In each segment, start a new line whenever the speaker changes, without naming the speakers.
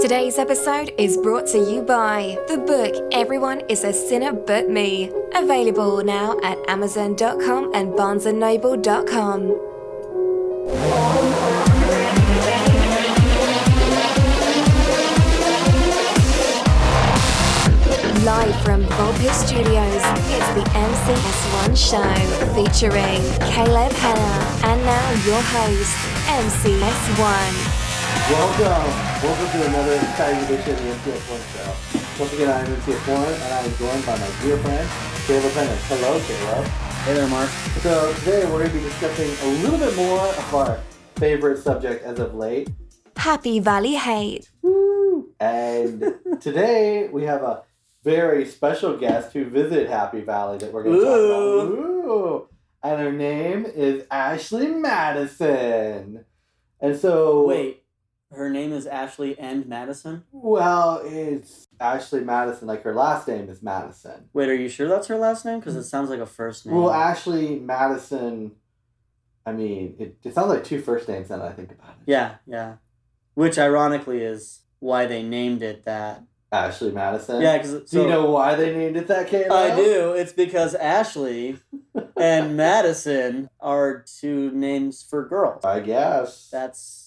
Today's episode is brought to you by the book Everyone is a Sinner But Me, available now at Amazon.com and BarnesandNoble.com. Live from Volpit Studios, it's the MCS1 show featuring Caleb Hannah, and now your host, MCS1.
Welcome to another exciting edition of the MCS1 show. Once again, I'm MCS1, and I am joined by my dear friend, Caleb Hannah. Hello, Caleb.
Hey there, Mark.
So today we're going to be discussing a little bit more of our favorite subject as of late.
Happy Valley Hate.
Woo! And today we have a very special guest who visited Happy Valley that we're going to talk about. Ooh! And her name is Ashley Madison. And so...
Wait, her name is Ashley and Madison?
Well, it's Ashley Madison. Like, her last name is Madison.
Wait, are you sure that's her last name? Because it sounds like a first name.
Well, Ashley Madison, I mean, it sounds like two first names now that I think about it.
Yeah. Which, ironically, is why they named it that.
Ashley Madison?
Yeah, because...
Do you know why they named it that, Caleb?
I do. It's because Ashley and Madison are two names for girls.
I guess.
That's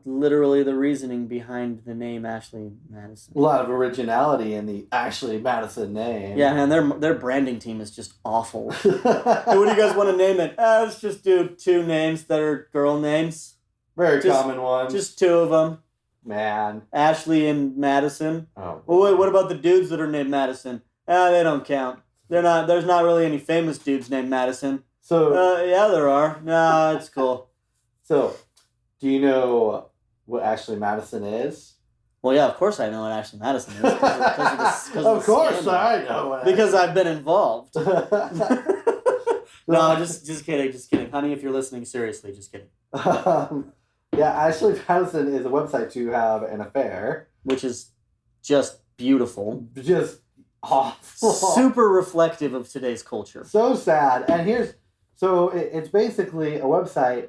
literally the reasoning behind the name Ashley Madison.
A lot of originality in the Ashley Madison name.
Yeah, and their branding team is just awful. Hey, what do you guys want to name it? Let's just do two names that are girl names.
Very common one.
Just two of them.
Man.
Ashley and Madison.
Oh.
Well, wait, what about the dudes that are named Madison? They don't count. There's not really any famous dudes named Madison.
So.
Yeah, there are. No, it's cool.
So, do you know what Ashley Madison is?
Well, yeah, of course I know what Ashley Madison is.
Of course I know.
Because I've been involved. No, just kidding. Honey, if you're listening, seriously, just kidding.
Yeah, Ashley Madison is a website to have an affair.
Which is just beautiful.
Just awful.
Super reflective of today's culture.
So sad. And it's basically a website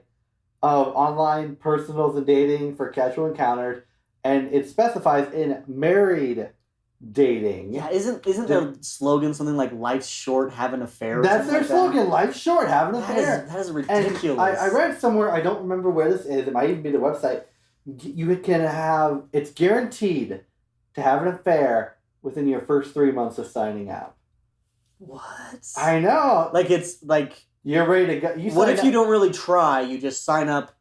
of online personals and dating for casual encounters, and it specifies in married dating.
Yeah, isn't their slogan something like "Life's short, have an affair"?
That's their slogan. Life's short, have an affair.
That is ridiculous.
And I read somewhere, I don't remember where this is. It might even be the website. It's guaranteed to have an affair within your first 3 months of signing up.
What?
I know.
Like, it's like...
You're ready to go.
What if you don't really try? You just sign up,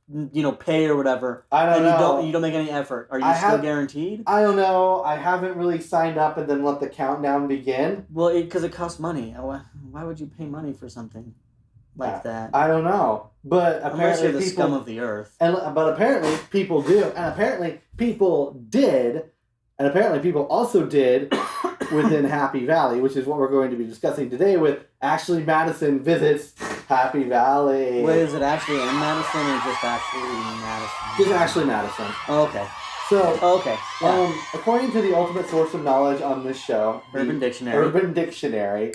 pay or whatever.
I don't know.
You don't make any effort. Are you still guaranteed?
I don't know. I haven't really signed up and then let the countdown begin.
Well, because it costs money. Why would you pay money for something like that?
I don't know. But apparently
unless you're the scum of the earth.
But apparently people do. And apparently people did. And apparently people also did within Happy Valley, which is what we're going to be discussing today with Ashley Madison Visits Happy Valley.
Wait, is it Ashley and Madison or just Ashley Madison?
Just Ashley Madison.
Oh, okay.
So,
okay. Yeah.
According to the ultimate source of knowledge on this show,
Urban Dictionary.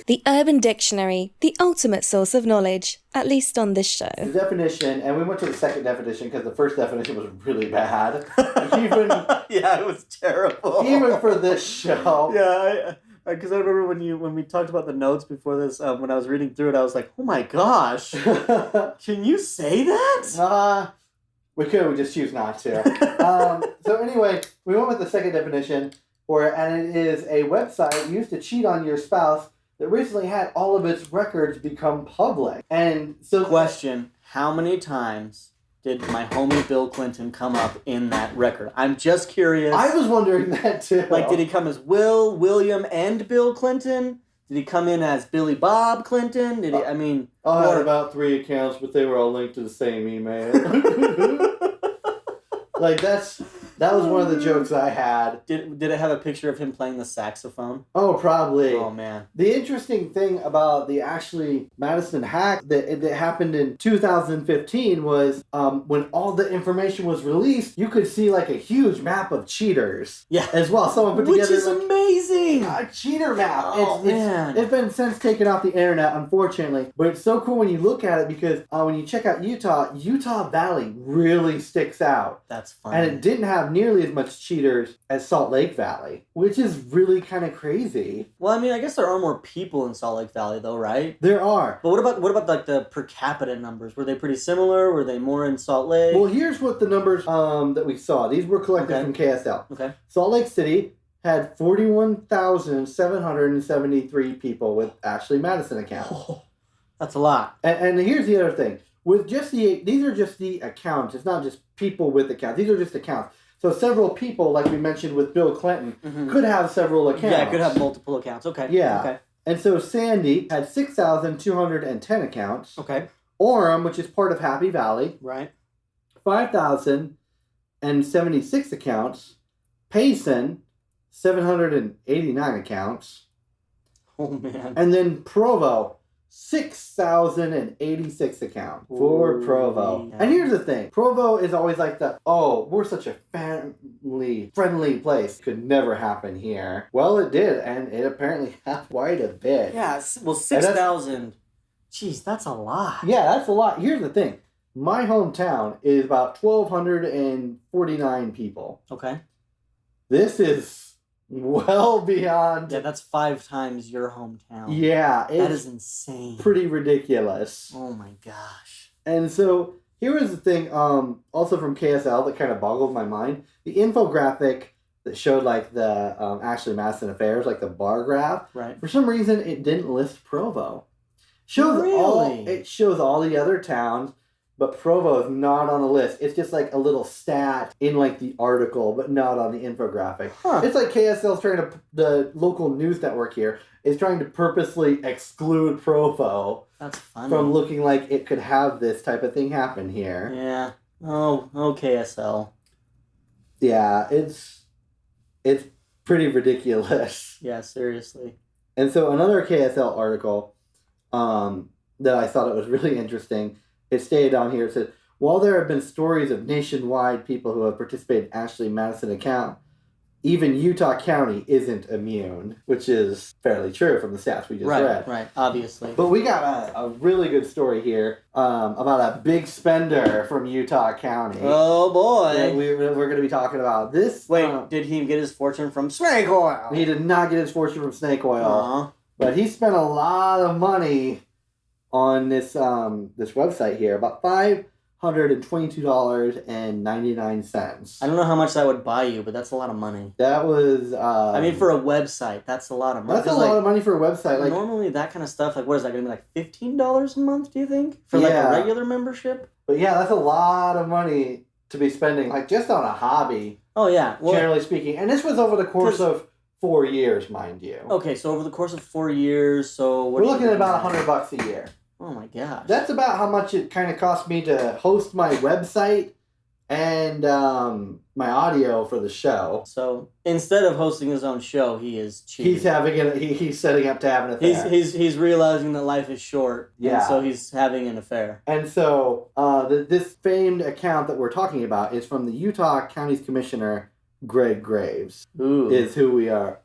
The Urban Dictionary, the ultimate source of knowledge, at least on this show.
The definition, and we went to the second definition because the first definition was really bad.
Yeah, it was terrible.
Even for this show.
Yeah, because I remember when we talked about the notes before this, when I was reading through it, I was like, oh my gosh, can you say that?
We just choose not to. So anyway, we went with the second definition, and it is a website used to cheat on your spouse that recently had all of its records become public. And so...
Question, how many times did my homie Bill Clinton come up in that record? I'm just curious.
I was wondering that too.
Like, did he come as Will, William, and Bill Clinton? Did he come in as Billy Bob Clinton? Did he, I
had about 3 accounts, but they were all linked to the same email. That was one of the jokes I had.
Did it have a picture of him playing the saxophone?
Oh, probably.
Oh, man.
The interesting thing about the Ashley Madison hack that happened in 2015 was when all the information was released, you could see like a huge map of cheaters.
Yeah.
As well. Someone put together...
Which is amazing!
A cheater map.
Oh, man.
It's been since taken off the internet, unfortunately. But it's so cool when you look at it because when you check out Utah Valley really sticks out.
That's funny.
And it didn't have have nearly as much cheaters as Salt Lake Valley, which is really kind of crazy.
Well, I mean, I guess there are more people in Salt Lake Valley, though, right?
There are.
But what about like the per capita numbers? Were they pretty similar? Were they more in Salt Lake?
Well, here's what the numbers that we saw. These were collected from KSL.
Okay.
Salt Lake City had 41,773 people with Ashley Madison accounts.
Oh, that's a lot.
And here's the other thing. With just these are just the accounts. It's not just people with accounts. These are just accounts. So several people, like we mentioned with Bill Clinton, could have several accounts.
Yeah, could have multiple accounts. Okay.
Yeah.
Okay.
And so Sandy had 6,210 accounts.
Okay.
Orem, which is part of Happy Valley,
Right.
5,076 accounts. Payson, 789 accounts.
Oh, man.
And then Provo, 6,086 accounts for Provo.
Yeah.
And here's the thing. Provo is always like we're such a family-friendly place. Could never happen here. Well, it did, and it apparently happened quite a bit.
Yeah, well, 6,000. Jeez, that's a lot.
Yeah, that's a lot. Here's the thing. My hometown is about 1,249 people.
Okay.
This is well beyond...
Yeah, that's 5 times your hometown.
Yeah.
That is insane.
Pretty ridiculous.
Oh my gosh.
And so here was the thing, also from KSL that kind of boggled my mind. The infographic that showed like the Ashley Madison affairs, like the bar graph.
Right.
For some reason, it didn't list Provo.
Really?
It shows all the other towns, but Provo is not on the list. It's just like a little stat in like the article, but not on the infographic.
Huh.
It's like KSL's the local news network here is trying to purposely exclude Provo.
That's funny.
From looking like it could have this type of thing happen here.
Yeah. Oh, KSL.
Yeah, it's pretty ridiculous.
Yeah, seriously.
And so another KSL article that I thought it was really interesting, it stated on here, it said, while there have been stories of nationwide people who have participated in Ashley Madison account, even Utah County isn't immune, which is fairly true from the stats we just read.
Right, obviously.
But we got a really good story here about a big spender from Utah County.
Oh, boy.
Yeah, we're going to be talking about this.
Wait, did he get his fortune from snake oil?
He did not get his fortune from snake oil.
Uh-huh.
But he spent a lot of money on this this website here, about $522.99.
I don't know how much that would buy you, but that's a lot of money.
That was...
I mean, for a website, that's a lot of money.
That's a lot of money for a website. Like
normally, that kind of stuff, like, what is that going to be, like $15 a month, do you think? For, like, a regular membership?
But yeah, that's a lot of money to be spending, like, just on a hobby.
Oh, yeah. Well,
generally speaking. And this was over the course of 4 years, mind you.
Okay, so over the course of 4 years, so...
We're looking at about $100 a year.
Oh my gosh.
That's about how much it kind of cost me to host my website and my audio for the show.
So instead of hosting his own show, he is cheating.
He's setting up to have an affair.
He's realizing that life is short.
Yeah.
And so he's having an affair.
And so this famed account that we're talking about is from the Utah County's Commissioner Greg Graves.
Ooh.
Is who we are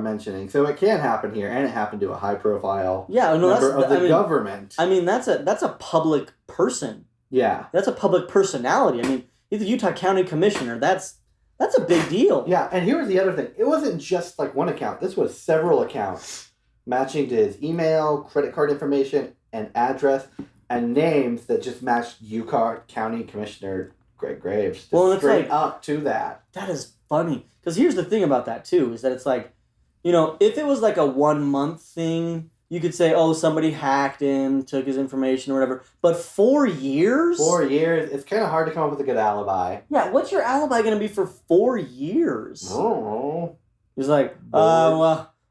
mentioning. So it can happen here, and it happened to a high profile member of the government.
I mean, that's a public person.
Yeah.
That's a public personality. I mean, he's the Utah County Commissioner. That's a big deal.
Yeah, and here was the other thing. It wasn't just like one account. This was several accounts matching to his email, credit card information, and address, and names that just matched Utah County Commissioner Greg Graves.
Well, it's
straight
like,
up to that.
That is funny. Because here's the thing about that, too, is that it's like, you know, if it was like a 1 month thing, you could say, oh, somebody hacked him, took his information or whatever. But 4 years?
4 years. It's kind of hard to come up with a good alibi.
Yeah, what's your alibi going to be for 4 years?
I don't know.
He's like,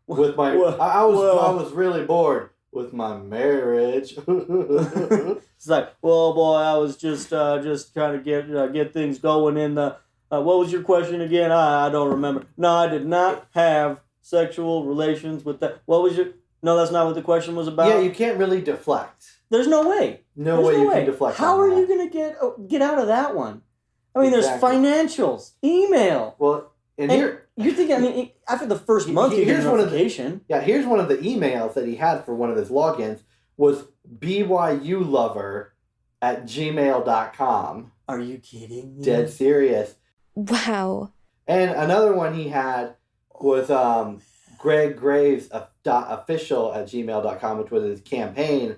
with my, I was really bored with my marriage.
It's like, well, boy, I was just trying to get things going in the. What was your question again? I don't remember. No, I did not have sexual relations with that. What was your? No, that's not what the question was about.
Yeah, you can't really deflect.
There's no way.
No way you can deflect.
How are you gonna get out of that one? I mean, there's financials, email.
Well, and here
you're thinking. I mean, after the first month, you get a notification.
Here's one of the emails that he had for one of his logins was byulover@gmail.com.
Are you kidding me?
Dead serious.
Wow.
And another one he had was Greg Graves official@gmail.com, which was his campaign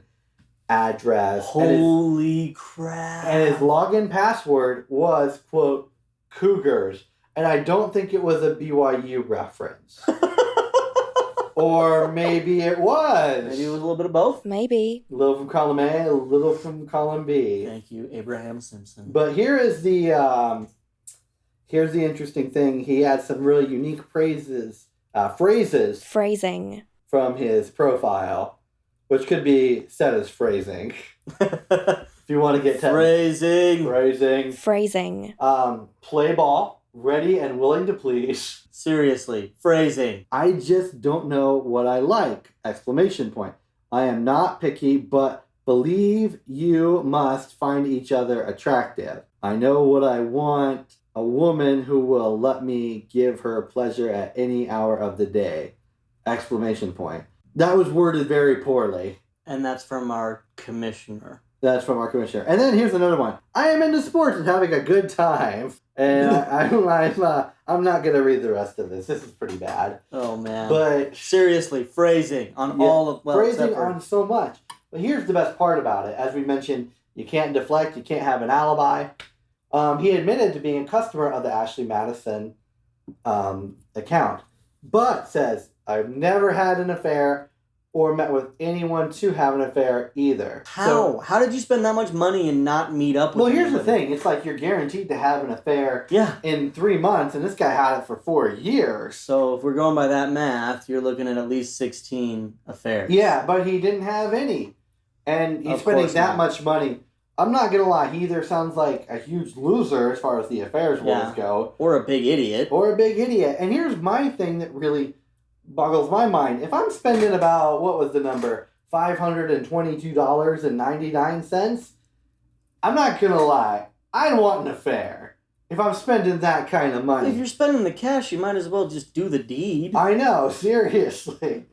address.
Holy crap.
And his login password was, quote, Cougars. And I don't think it was a BYU reference. Or maybe it was.
Maybe it was a little bit of both.
Maybe.
A little from column A, a little from column B.
Thank you, Abraham Simpson.
But here is here's the interesting thing. He had some really unique phrases
Phrasing.
from his profile, which could be said as phrasing. If you want to get
Phrasing.
Phrasing.
Play ball, ready and willing to please.
Seriously, phrasing.
I just don't know what I like! Exclamation point. I am not picky, but believe you must find each other attractive. I know what I want. A woman who will let me give her pleasure at any hour of the day! Exclamation point. That was worded very poorly.
And that's from our commissioner.
That's from our commissioner. And then here's another one. I am into sports and having a good time. And I'm not going to read the rest of this. This is pretty bad.
Oh, man.
But
seriously, phrasing on all of... Well,
phrasing on so much. But here's the best part about it. As we mentioned, you can't deflect. You can't have an alibi. He admitted to being a customer of the Ashley Madison account. But says, I've never had an affair or met with anyone to have an affair either.
How?
So,
How did you spend that much money and not meet up with
well, here's
anybody?
the thing. It's like you're guaranteed to have an affair
Yeah.
in 3 months, and this guy had it for 4 years.
So if we're going by that math, you're looking at least 16 affairs.
Yeah, but he didn't have any. And he's
Of
spending
course
that
not.
much money. I'm not going to lie. He either sounds like a huge loser as far as the affairs ones go.
Or a big idiot.
Or a big idiot. And here's my thing that really boggles my mind. If I'm spending about, what was the number? $522.99, I'm not going to lie. I want an affair. If I'm spending that kind of money.
If you're spending the cash, you might as well just do the deed.
I know, seriously.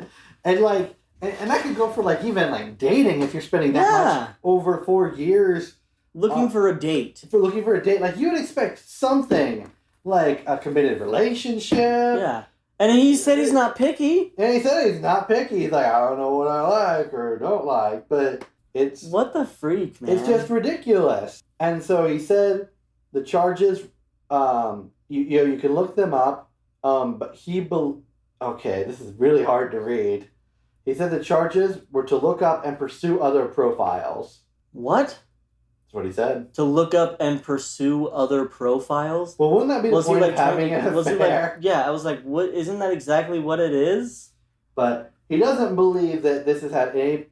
And like, and that could go for like even like dating if you're spending that much over 4 years.
Looking for a date.
If you're looking for a date, like you would expect something like a committed relationship.
Yeah. And he said he's not picky.
And he said he's not picky. He's like, I don't know what I like or don't like, but it's...
What the freak, man?
It's just ridiculous. And so he said the charges, you can look them up, but okay, this is really hard to read. He said the charges were to look up and pursue other profiles.
What?
That's what he said.
To look up and pursue other profiles?
Well, wouldn't that be the point of having an affair?
Yeah, I was like, what? Isn't that exactly what it is?
But he doesn't believe that this has had any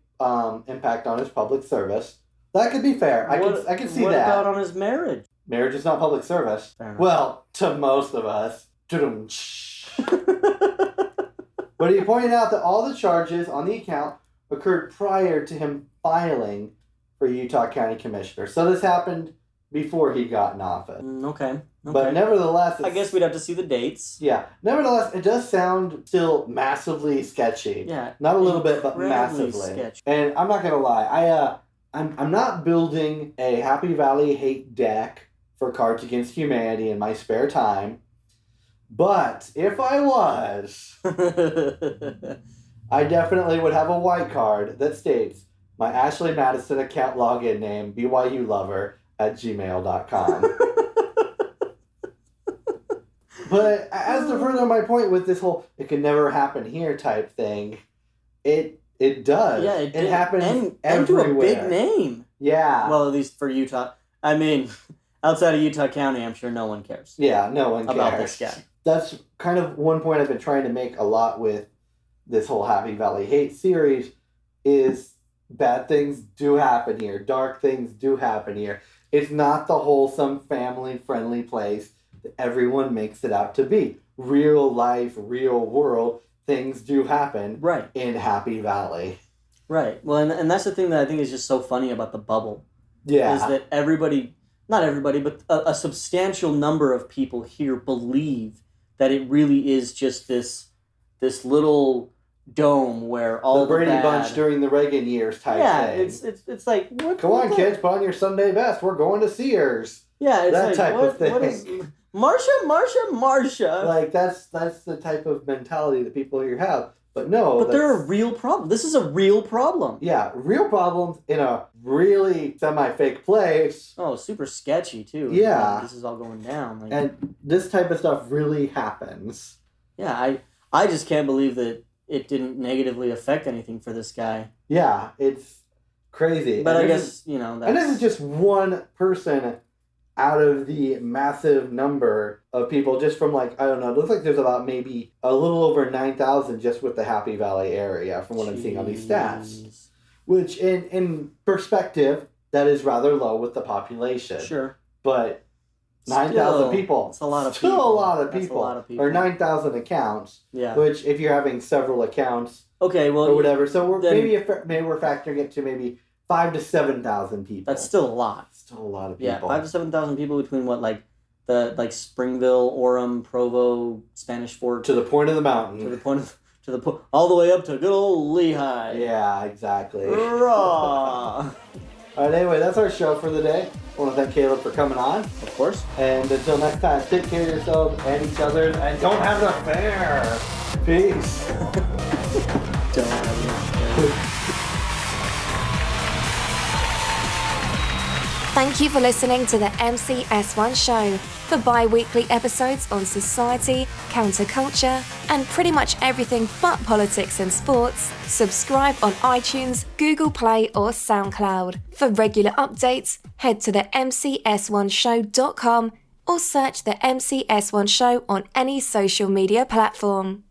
impact on his public service. That could be fair. I can see
what
that.
What about on his marriage?
Marriage is not public service.
Fair enough.
Well, to most of us. But he pointed out that all the charges on the account occurred prior to him filing for Utah County Commissioner. So this happened before he got in office.
Okay.
But nevertheless...
I guess we'd have to see the dates.
Yeah. Nevertheless, it does sound still massively sketchy.
Yeah.
Not a little bit, but
Incredibly
massively.
sketchy.
And I'm not going to lie. I'm not building a Happy Valley hate deck for Cards Against Humanity in my spare time. But if I was, I definitely would have a white card that states my Ashley Madison account login name, BYUlover@gmail.com. But as to further my point with this whole it can never happen here type thing, it does.
Yeah,
it happens
and
everywhere.
to a big name.
Yeah.
Well, at least for Utah. I mean, outside of Utah County, I'm sure no one cares.
Yeah, no one cares.
About this guy.
That's kind of one point I've been trying to make a lot with this whole Happy Valley Hate series is bad things do happen here. Dark things do happen here. It's not the wholesome, family-friendly place that everyone makes it out to be. Real life, real world, things do happen in Happy Valley.
Right. Well, and that's the thing that I think is just so funny about the bubble.
Yeah.
Is that everybody, not everybody, but a substantial number of people here believe that it really is just this little dome where all
the Brady
bad...
Bunch during the Reagan years type thing.
It's like what?
Come on, kids, put on your Sunday best. We're going to Sears.
Yeah, it's
that
like
type
what,
of thing.
What is Marsha.
Like, that's the type of mentality that people here have. But no.
But they're a real problem. This is a real problem.
Yeah, real problems in a really semi-fake place.
Oh, super sketchy, too.
Yeah.
This is all going down. Like,
and this type of stuff really happens.
Yeah, I just can't believe that it didn't negatively affect anything for this guy.
Yeah, it's crazy.
But
and
I guess, you know, that's...
And this is just one person out of the massive number of people just from, like, I don't know, it looks like there's about maybe a little over 9,000 just with the Happy Valley area from what I'm seeing on these stats. Which, in perspective, that is rather low with the population.
Sure.
But 9,000 people.
It's a lot of
still
people.
a lot of
That's
people.
a lot of people.
Or 9,000 accounts.
Yeah.
Which, if you're having several accounts
okay, well,
or whatever, so we're
then,
maybe we're factoring it to maybe 5,000 to 7,000 people.
That's still a lot.
Still a lot of people.
Yeah, 5,000 to 7,000 people between what, like Springville, Orem, Provo, Spanish Fork,
to the point of the mountain.
All the way up to good old Lehigh.
Yeah, exactly.
Raw.
All right, anyway, that's our show for the day. I want to thank Caleb for coming on.
Of course.
And until next time, take care of yourselves and each other, and don't have an affair. Peace.
Don't have an affair.
Thank you for listening to the MCS1 show. For bi-weekly episodes on society, counterculture, and pretty much everything but politics and sports, subscribe on iTunes, Google Play, or SoundCloud. For regular updates, head to the mcs1show.com or search the MCS1 show on any social media platform.